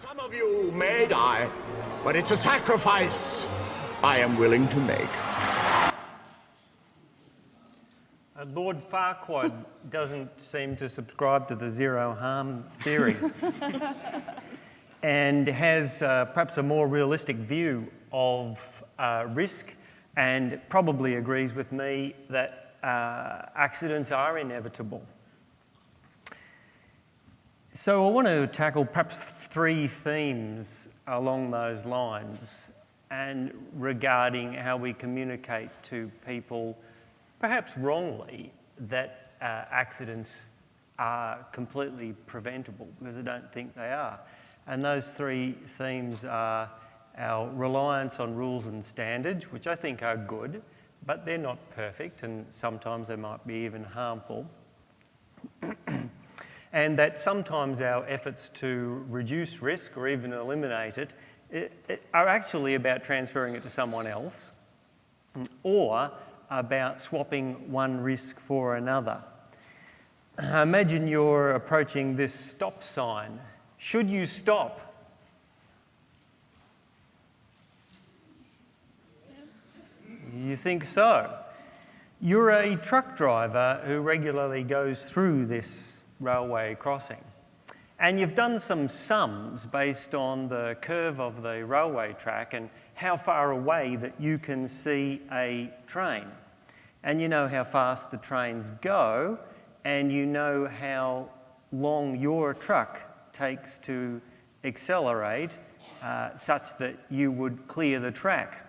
Some of you may die, but it's a sacrifice I am willing to make. Lord Farquaad doesn't seem to subscribe to the zero harm theory and has perhaps a more realistic view of risk, and probably agrees with me that accidents are inevitable. So I want to tackle perhaps three themes along those lines and regarding how we communicate to people, perhaps wrongly, that accidents are completely preventable, because I don't think they are. And those three themes are our reliance on rules and standards, which I think are good, but they're not perfect, and sometimes they might be even harmful. And that sometimes our efforts to reduce risk or even eliminate it are actually about transferring it to someone else, or about swapping one risk for another. Imagine you're approaching this stop sign. Should you stop? You think so. You're a truck driver who regularly goes through this railway crossing, and you've done some sums based on the curve of the railway track and how far away that you can see a train. And you know how fast the trains go, and you know how long your truck takes to accelerate such that you would clear the track.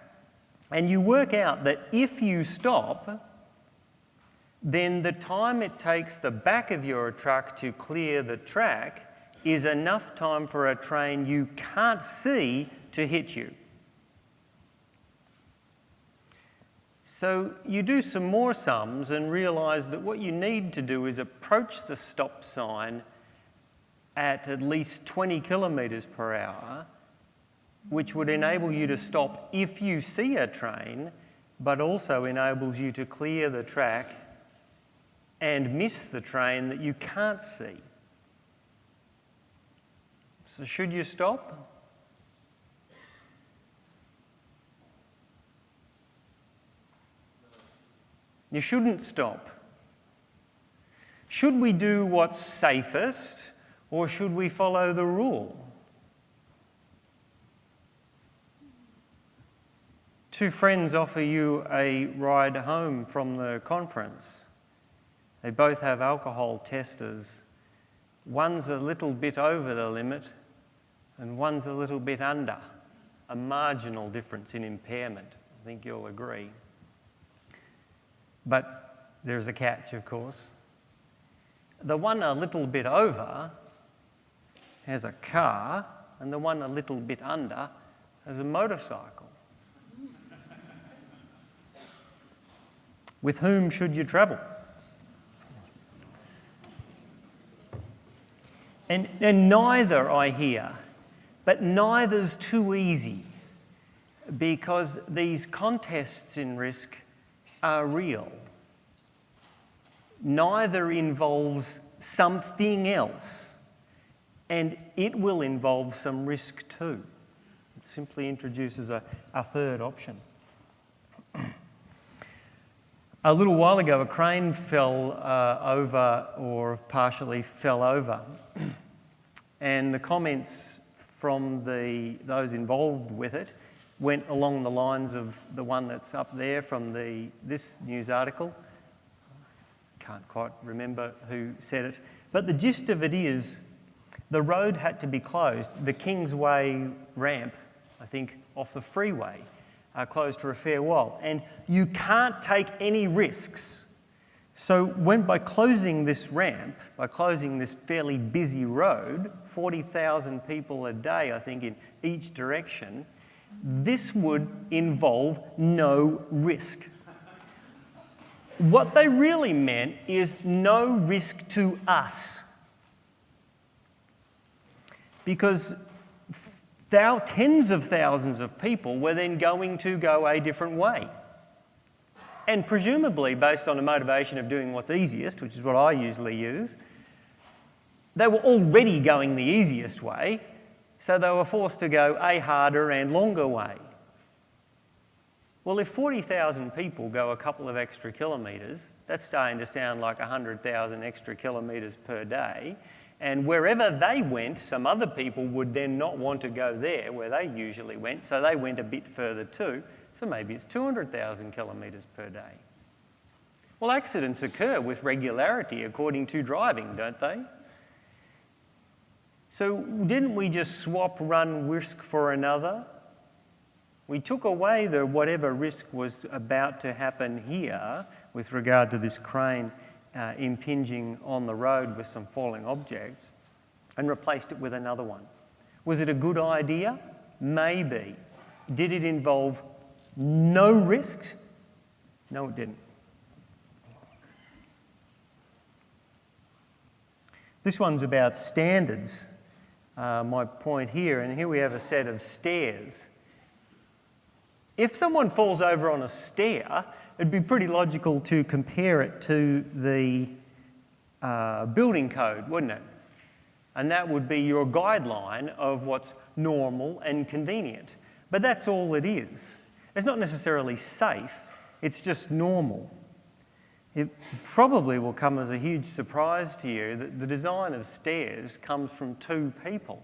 And you work out that if you stop, then the time it takes the back of your truck to clear the track is enough time for a train you can't see to hit you. So you do some more sums and realise that what you need to do is approach the stop sign at least 20 kilometres per hour, which would enable you to stop if you see a train, but also enables you to clear the track and miss the train that you can't see. So should you stop? You shouldn't stop. Should we do what's safest, or should we follow the rule? Two friends offer you a ride home from the conference. They both have alcohol testers. One's a little bit over the limit and one's a little bit under. A marginal difference in impairment, I think you'll agree. But there's a catch, of course. The one a little bit over has a car, and the one a little bit under has a motorcycle. With whom should you travel? And neither, I hear, but neither's too easy, because these contests in risk are real. Neither involves something else, and it will involve some risk too. It simply introduces a third option. A little while ago, a crane fell over, or partially fell over, and the comments from those involved with it went along the lines of the one that's up there from this news article. Can't quite remember who said it, but the gist of it is the road had to be closed. The Kingsway ramp, I think, off the freeway, closed for a fair while, and you can't take any risks. So by closing this ramp, by closing this fairly busy road, 40,000 people a day, I think, in each direction, this would involve no risk. What they really meant is no risk to us. Because tens of thousands of people were then going to go a different way. And presumably based on a motivation of doing what's easiest, which is what I usually use, they were already going the easiest way, So they were forced to go a harder and longer way. Well, if 40,000 people go a couple of extra kilometres, that's starting to sound like 100,000 extra kilometres per day. And wherever they went, some other people would then not want to go there where they usually went, so they went a bit further too. So maybe it's 200,000 kilometres per day. Well, accidents occur with regularity according to driving, don't they? So didn't we just swap one risk for another? We took away the whatever risk was about to happen here with regard to this crane impinging on the road with some falling objects and replaced it with another one. Was it a good idea? Maybe. Did it involve no risks? No, it didn't. This one's about standards, my point here, and here we have a set of stairs. If someone falls over on a stair, it'd be pretty logical to compare it to the building code, wouldn't it? And that would be your guideline of what's normal and convenient. But that's all it is. It's not necessarily safe, it's just normal. It probably will come as a huge surprise to you that the design of stairs comes from two people.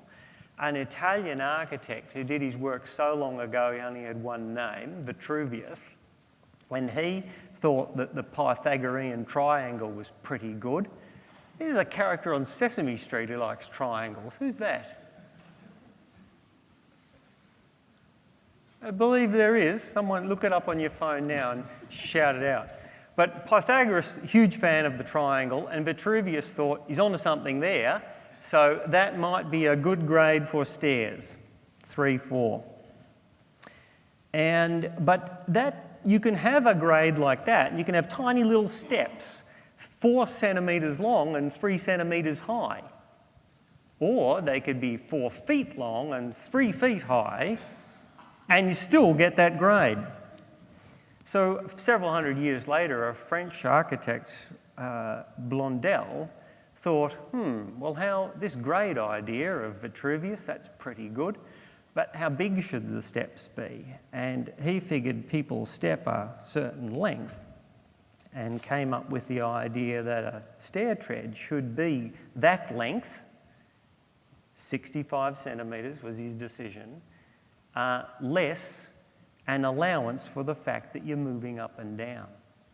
An Italian architect who did his work so long ago he only had one name, Vitruvius, and he thought that the Pythagorean triangle was pretty good. There's a character on Sesame Street who likes triangles. Who's that? I believe there is. Someone look it up on your phone now and shout it out. But Pythagoras, huge fan of the triangle, and Vitruvius thought he's onto something there, so that might be a good grade for stairs, 3, 4. But that you can have a grade like that, and you can have tiny little steps, 4 centimetres long and 3 centimetres high. Or they could be 4 feet long and 3 feet high, and you still get that grade. So several hundred years later, a French architect, Blondel, thought, well, how this grade idea of Vitruvius, that's pretty good, but how big should the steps be? And he figured people step a certain length and came up with the idea that a stair tread should be that length, 65 centimetres was his decision, less an allowance for the fact that you're moving up and down.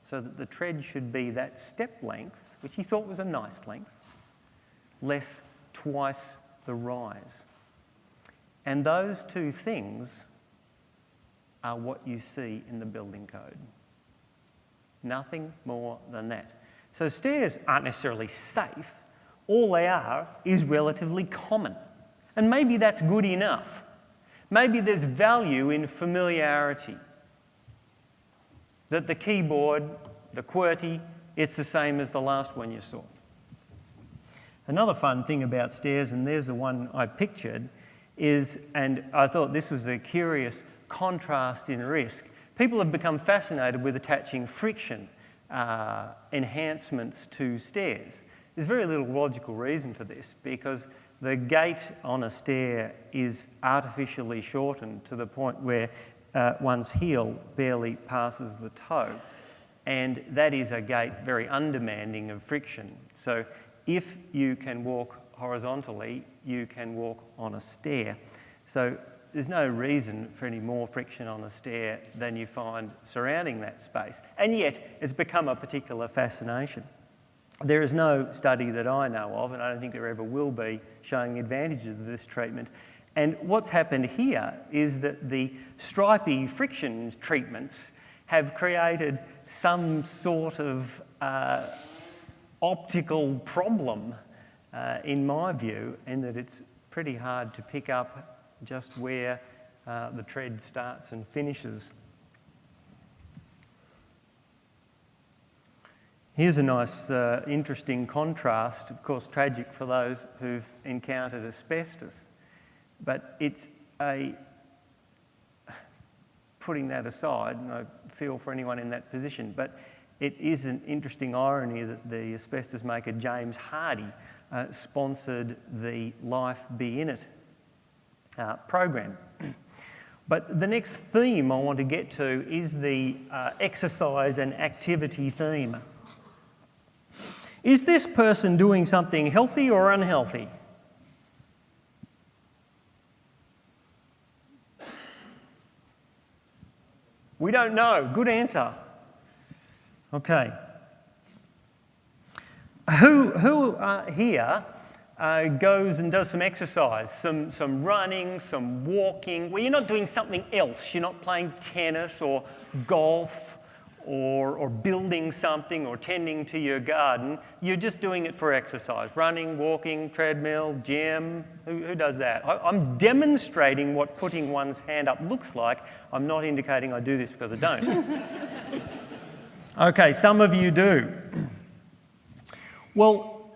So that the tread should be that step length, which he thought was a nice length, less twice the rise. And those two things are what you see in the building code. Nothing more than that. So stairs aren't necessarily safe. All they are is relatively common. And maybe that's good enough. Maybe there's value in familiarity. That the keyboard, the QWERTY, it's the same as the last one you saw. Another fun thing about stairs, and there's the one I pictured, is, and I thought this was a curious contrast in risk, people have become fascinated with attaching friction enhancements to stairs. There's very little logical reason for this because the gate on a stair is artificially shortened to the point where one's heel barely passes the toe. And that is a gate very undemanding of friction. So if you can walk horizontally, you can walk on a stair. So there's no reason for any more friction on a stair than you find surrounding that space. And yet, it's become a particular fascination. There is no study that I know of, and I don't think there ever will be, showing the advantages of this treatment. And what's happened here is that the stripy friction treatments have created some sort of optical problem, in my view, in that it's pretty hard to pick up just where the tread starts and finishes. Here's a nice, interesting contrast, of course tragic for those who've encountered asbestos, but it's putting that aside, and I feel for anyone in that position, but it is an interesting irony that the asbestos maker James Hardie sponsored the Life Be In It program. But the next theme I want to get to is the exercise and activity theme. Is this person doing something healthy or unhealthy? We don't know. Good answer. Okay. Who here goes and does some exercise, some running, some walking, where you're not doing something else? You're not playing tennis or golf or building something or tending to your garden. You're just doing it for exercise. Running, walking, treadmill, gym. Who does that? I'm demonstrating what putting one's hand up looks like. I'm not indicating I do this because I don't. Okay, some of you do. Well,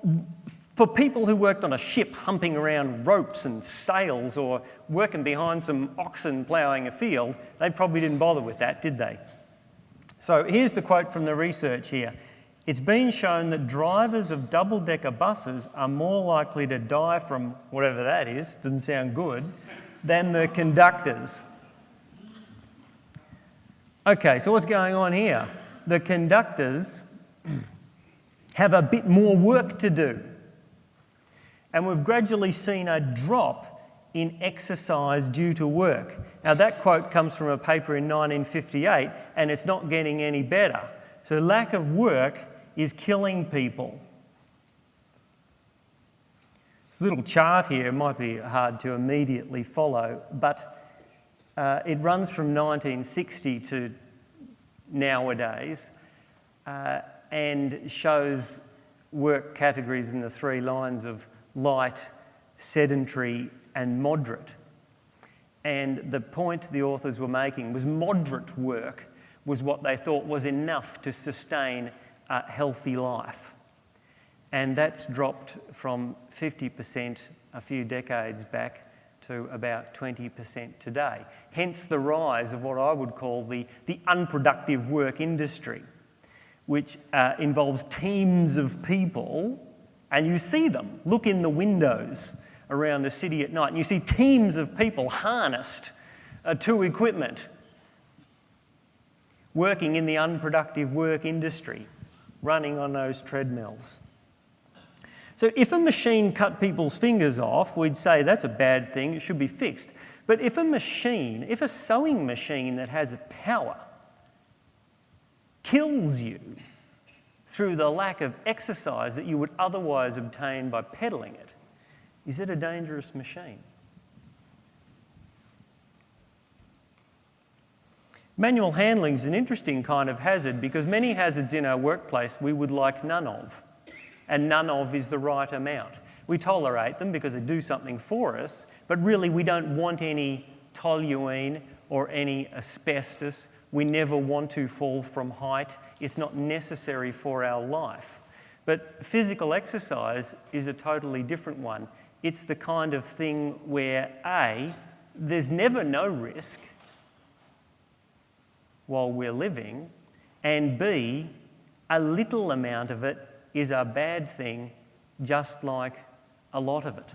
for people who worked on a ship humping around ropes and sails or working behind some oxen ploughing a field, they probably didn't bother with that, did they? So here's the quote from the research here. It's been shown that drivers of double-decker buses are more likely to die from whatever that is, doesn't sound good, than the conductors. Okay, so what's going on here? The conductors have a bit more work to do. And we've gradually seen a drop in exercise due to work. Now that quote comes from a paper in 1958 and it's not getting any better. So lack of work is killing people. This little chart here might be hard to immediately follow, but it runs from 1960 to nowadays and shows work categories in the three lines of light, sedentary and moderate. And the point the authors were making was moderate work was what they thought was enough to sustain a healthy life. And that's dropped from 50% a few decades back to about 20% today. Hence the rise of what I would call the unproductive work industry, which involves teams of people, and you see them. Look in the windows around the city at night, and you see teams of people harnessed to equipment, working in the unproductive work industry, running on those treadmills. So if a machine cut people's fingers off, we'd say that's a bad thing, it should be fixed. But if a sewing machine that has a power kills you through the lack of exercise that you would otherwise obtain by pedaling it, is it a dangerous machine? Manual handling is an interesting kind of hazard because many hazards in our workplace we would like none of, and none of is the right amount. We tolerate them because they do something for us, but really we don't want any toluene or any asbestos. We never want to fall from height. It's not necessary for our life. But physical exercise is a totally different one. It's the kind of thing where A, there's never no risk while we're living, and B, a little amount of it is a bad thing, just like a lot of it.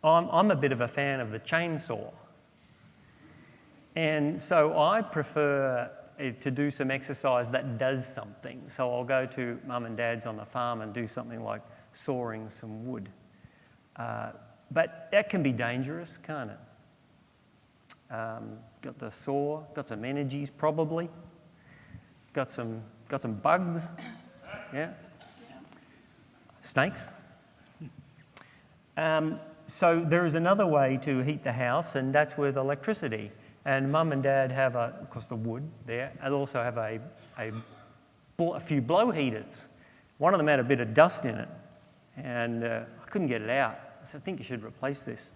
I'm a bit of a fan of the chainsaw. And so I prefer to do some exercise that does something. So I'll go to mum and dad's on the farm and do something like sawing some wood. But that can be dangerous, can't it? Got the saw, got some energies probably, got some bugs, yeah, snakes. So there is another way to heat the house, and that's with electricity. And mum and dad have, of course, the wood there, and also have a few blow heaters. One of them had a bit of dust in it, and I couldn't get it out. I said, I think you should replace this.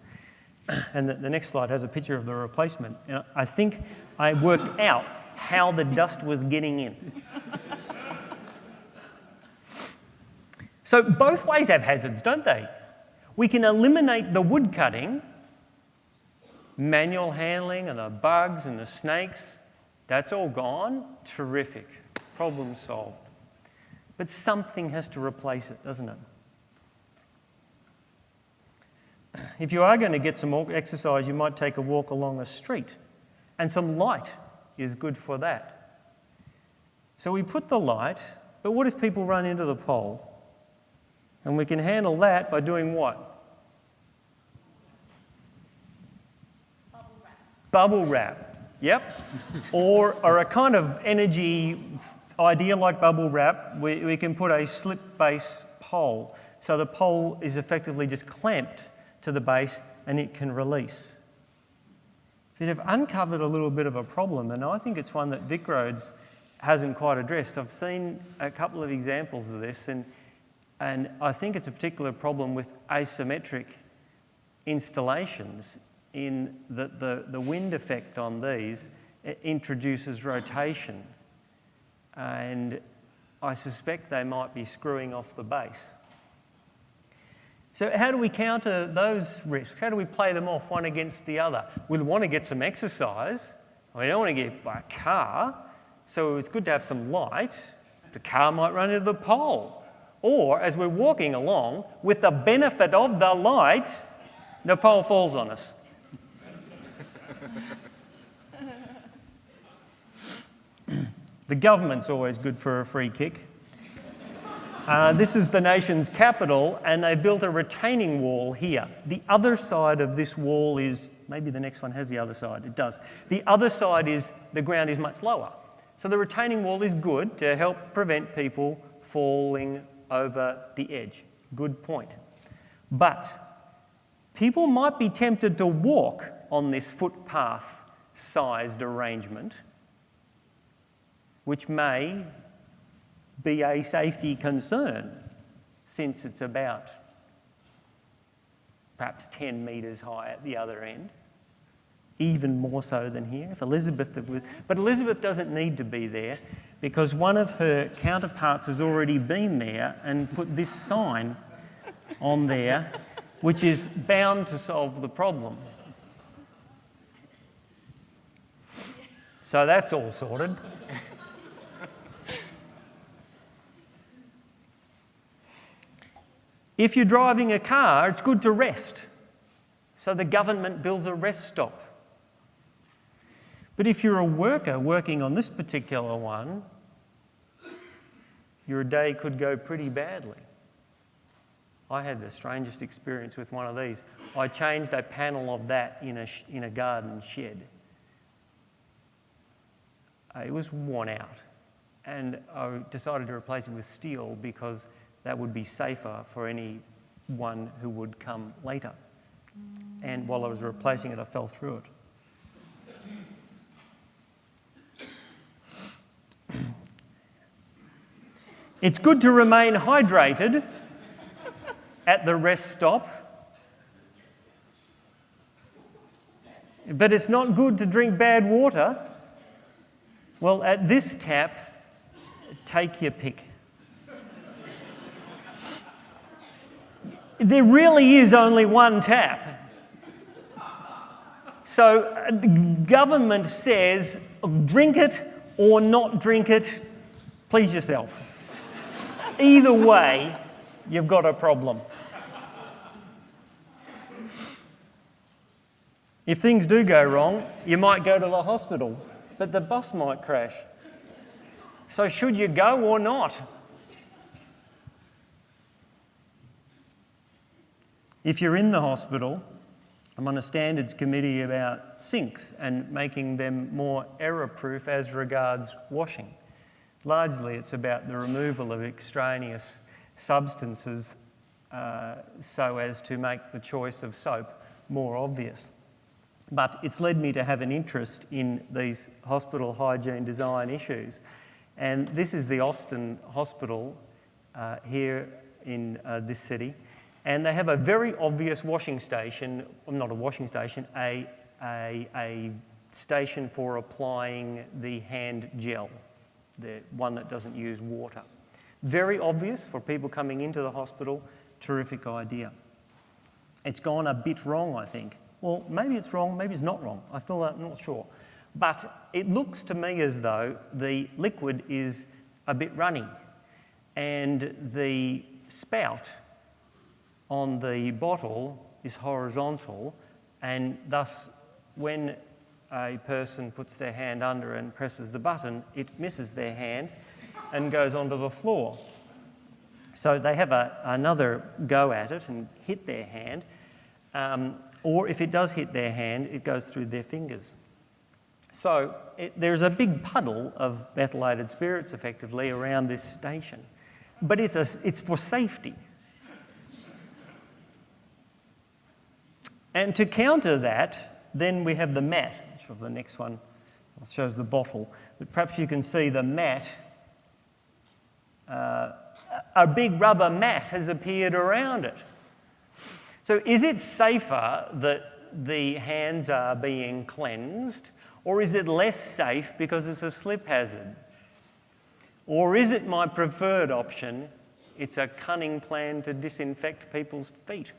And the next slide has a picture of the replacement. And I think I worked out how the dust was getting in. So both ways have hazards, don't they? We can eliminate the wood cutting, manual handling and the bugs and the snakes. That's all gone. Terrific. Problem solved. But something has to replace it, doesn't it? if you are going to get some exercise, you might take a walk along a street, and some light is good for that. So we put the light, but what if people run into the pole? And we can handle that by doing what? Bubble wrap, yep. or a kind of energy idea like bubble wrap, we can put a slip base pole. So the pole is effectively just clamped to the base and it can release. But have uncovered a little bit of a problem, and I think it's one that Vic Roads hasn't quite addressed. I've seen a couple of examples of this, and I think it's a particular problem with asymmetric installations in that the wind effect on these introduces rotation, and I suspect they might be screwing off the base. So how do we counter those risks? How do we play them off one against the other? We want to get some exercise. We don't want to get by a car, so it's good to have some light. The car might run into the pole. Or, as we're walking along, with the benefit of the light, the pole falls on us. The government's always good for a free kick. This is the nation's capital, and they built a retaining wall here. The other side of this wall is, maybe the next one has the other side, it does. The other side is, the ground is much lower. So the retaining wall is good to help prevent people falling over the edge. Good point. But people might be tempted to walk on this footpath-sized arrangement, which may be a safety concern, since it's about perhaps 10 metres high at the other end, even more so than here. If Elizabeth, but Elizabeth doesn't need to be there, because one of her counterparts has already been there and put this sign on there, which is bound to solve the problem. So that's all sorted. If you're driving a car, it's good to rest. So the government builds a rest stop. But if you're a worker working on this particular one, your day could go pretty badly. I had the strangest experience with one of these. I changed a panel of that in a garden shed. It was worn out, and I decided to replace it with steel because that would be safer for anyone who would come later. And while I was replacing it, I fell through it. It's good to remain hydrated at the rest stop, but it's not good to drink bad water. Well, at this tap, take your pick. There really is only one tap. So the government says, drink it or not drink it, please yourself. Either way, you've got a problem. If things do go wrong, you might go to the hospital, but the bus might crash. So should you go or not? If you're in the hospital, I'm on a standards committee about sinks and making them more error-proof as regards washing. Largely, it's about the removal of extraneous substances so as to make the choice of soap more obvious. But it's led me to have an interest in these hospital hygiene design issues. And this is the Austin Hospital here in this city. And they have a very obvious washing station, not a washing station, a station for applying the hand gel, the one that doesn't use water. Very obvious for people coming into the hospital, terrific idea. It's gone a bit wrong, I think. Well, maybe it's wrong, maybe it's not wrong. I'm still not sure. But it looks to me as though the liquid is a bit runny, and the spout on the bottle is horizontal, and thus when a person puts their hand under and presses the button, it misses their hand and goes onto the floor. So they have another go at it and hit their hand, or if it does hit their hand, it goes through their fingers. So there's a big puddle of methylated spirits, effectively, around this station. But it's for safety. And to counter that, then we have the mat, which is the next one shows the bottle. But perhaps you can see the mat. A big rubber mat has appeared around it. So is it safer that the hands are being cleansed, or is it less safe because it's a slip hazard? Or is it my preferred option? It's a cunning plan to disinfect people's feet.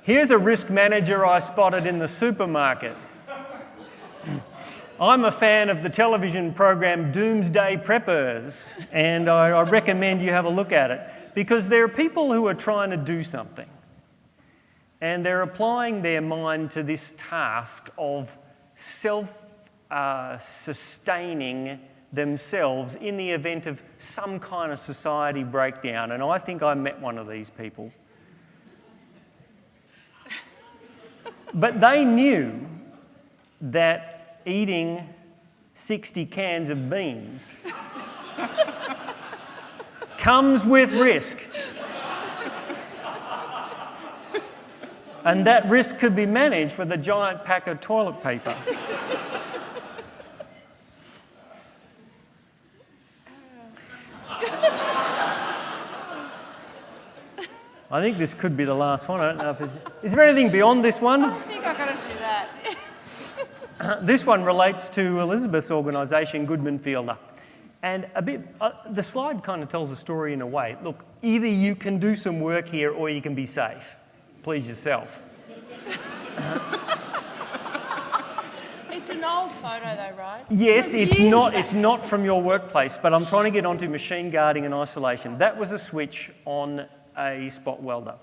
Here's a risk manager I spotted in the supermarket. I'm a fan of the television program Doomsday Preppers, and I recommend you have a look at it, because there are people who are trying to do something, and they're applying their mind to this task of self-sustaining themselves in the event of some kind of society breakdown, and I think I met one of these people. But they knew that eating 60 cans of beans comes with risk. And that risk could be managed with a giant pack of toilet paper. I think this could be the last one. I don't know if is there anything beyond this one? I think I've got to do that. This one relates to Elizabeth's organisation, Goodman Fielder. And the slide kind of tells a story in a way. Look, either you can do some work here or you can be safe. Please yourself. It's an old photo though, right? Yes, From it's years not, back. it's not from your workplace, but I'm trying to get onto machine guarding and isolation. That was a switch on a spot welder.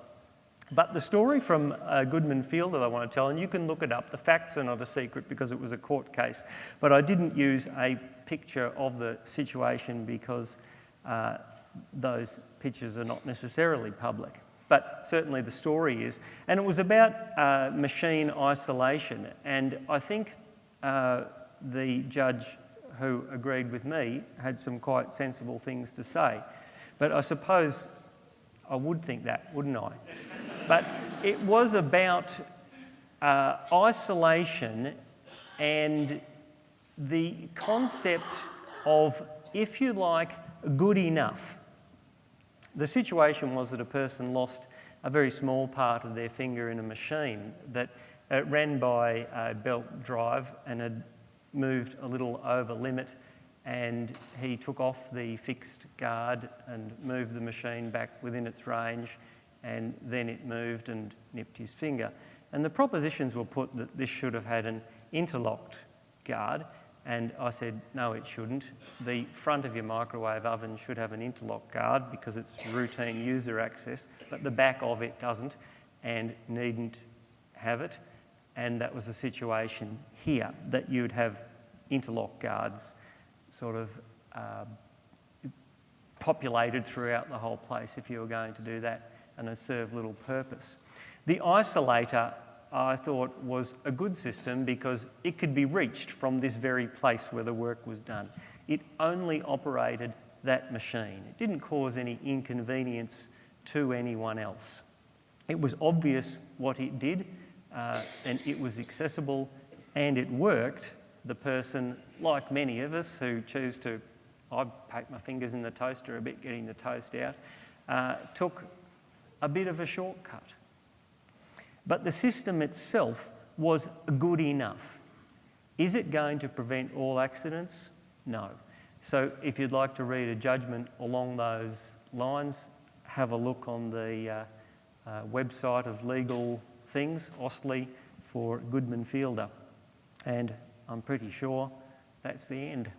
But the story from Goodman Fielder that I want to tell, and you can look it up, the facts are not a secret because it was a court case, but I didn't use a picture of the situation because those pictures are not necessarily public. But certainly the story is. And it was about machine isolation. And I think the judge who agreed with me had some quite sensible things to say. But I suppose I would think that, wouldn't I? But it was about isolation and the concept of, if you like, good enough. The situation was that a person lost a very small part of their finger in a machine that ran by a belt drive and had moved a little over limit, and he took off the fixed guard and moved the machine back within its range, and then it moved and nipped his finger. And the propositions were put that this should have had an interlocked guard, and I said, no, it shouldn't. The front of your microwave oven should have an interlock guard because it's routine user access, but the back of it doesn't and needn't have it. And that was the situation here, that you'd have interlock guards sort of populated throughout the whole place if you were going to do that, and it served little purpose. The isolator, I thought, was a good system because it could be reached from this very place where the work was done. It only operated that machine. It didn't cause any inconvenience to anyone else. It was obvious what it did, and it was accessible, and it worked. The person, like many of us who choose to, I poke my fingers in the toaster a bit, getting the toast out, took a bit of a shortcut. But the system itself was good enough. Is it going to prevent all accidents? No. So if you'd like to read a judgment along those lines, have a look on the website of Legal Things, Ostley, for Goodman Fielder. And I'm pretty sure that's the end.